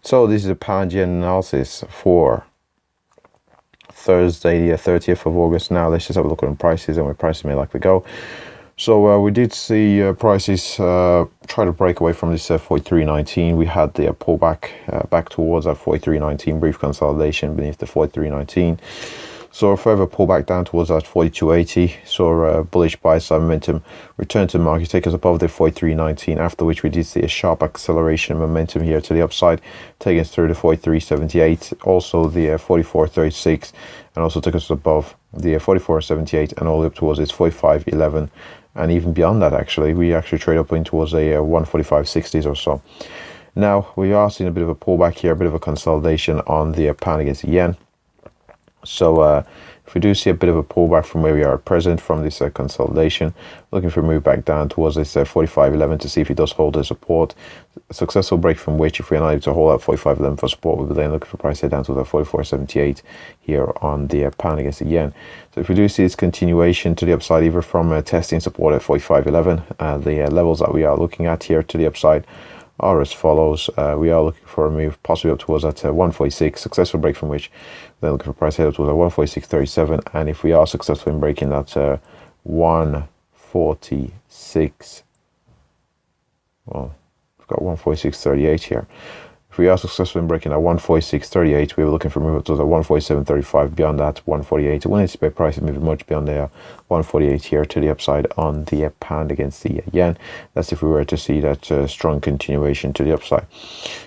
So this is a pound yen analysis for Thursday, the 30th of August. Now let's just have a look at the prices and where prices may likely go. So we did see prices try to break away from this 43.19. We had the pullback back towards that 43.19, brief consolidation beneath the 43.19. So a further pullback down towards that 42.80. So bullish buy side momentum return to the market, take us above the 43.19, after which we did see a sharp acceleration of momentum here to the upside, taking us through the 43.78, also the 44.36, and also took us above the 44.78 and all the way up towards its 45.11. And even beyond that, actually, we actually trade up in towards a 145.60s or so. Now, we are seeing a bit of a pullback here, a bit of a consolidation on the pound against the yen. So if we do see a bit of a pullback from where we are at present from this consolidation, looking for a move back down towards this 45.11 to see if it does hold the support. A successful break from which, if we're not able to hold out 45.11 for support, we'll be then looking for price head down to the 44.78 here on the pound against the yen. So if we do see this continuation to the upside, either from testing support at 45.11, the levels that we are looking at here to the upside are as follows. We are looking for a move possibly up towards that 146, successful break from which then looking for price head up towards 146.37, and if we are successful in breaking that 146, well, we've got 146.38 here. If we are successful in breaking that 146.38, we were looking for a move up towards 147.35. Beyond that, 148. We wouldn't anticipate prices moving much beyond the 148 here to the upside on the pound against the yen. That's if we were to see that strong continuation to the upside.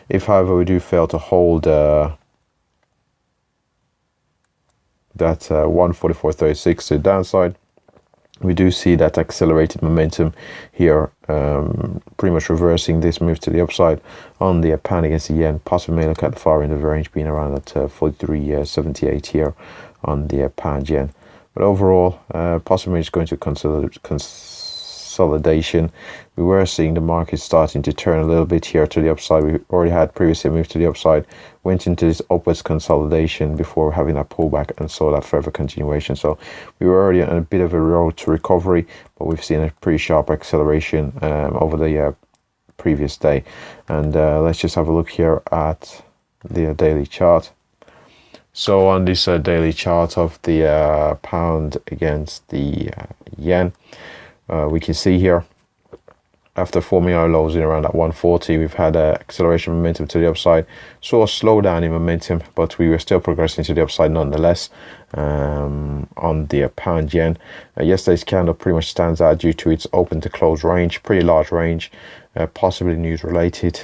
If, however, we do fail to hold that 144.36 to the downside, we do see that accelerated momentum here, pretty much reversing this move to the upside on the pound against the yen. Possibly may look at the far end of the range being around at 43.78 here on the pound yen. But overall, possibly it's going to consolidation. We were seeing the market starting to turn a little bit here to the upside. We already had previously moved to the upside, went into this upwards consolidation before having that pullback and saw that further continuation. So we were already on a bit of a road to recovery, but we've seen a pretty sharp acceleration over the previous day. And let's just have a look here at the daily chart. So on this daily chart of the pound against the yen, we can see here, after forming our lows in around at 140, we've had acceleration momentum to the upside. Saw a slowdown in momentum, but we were still progressing to the upside nonetheless on the pound yen. Yesterday's candle pretty much stands out due to its open to close range, pretty large range, possibly news related.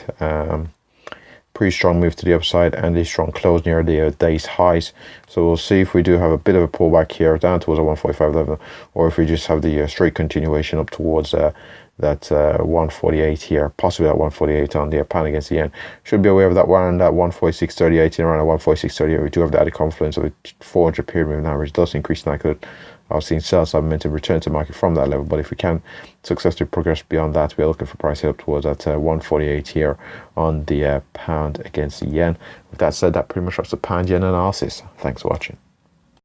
Pretty strong move to the upside and a strong close near the day's highs. So we'll see if we do have a bit of a pullback here down towards a 145 level, or if we just have the straight continuation up towards that 148 here, possibly that 148 on the pound against the yen. Should be aware of that one, that 146.38 and around a 146.38. We do have the added confluence of a 400 period moving average. Does increase in likelihood of seeing sell side momentum return to market from that level. But if we can successfully progress beyond that, we're looking for price up towards that 148 here on the pound against the yen. With that said, that pretty much wraps the pound yen analysis. Thanks for watching.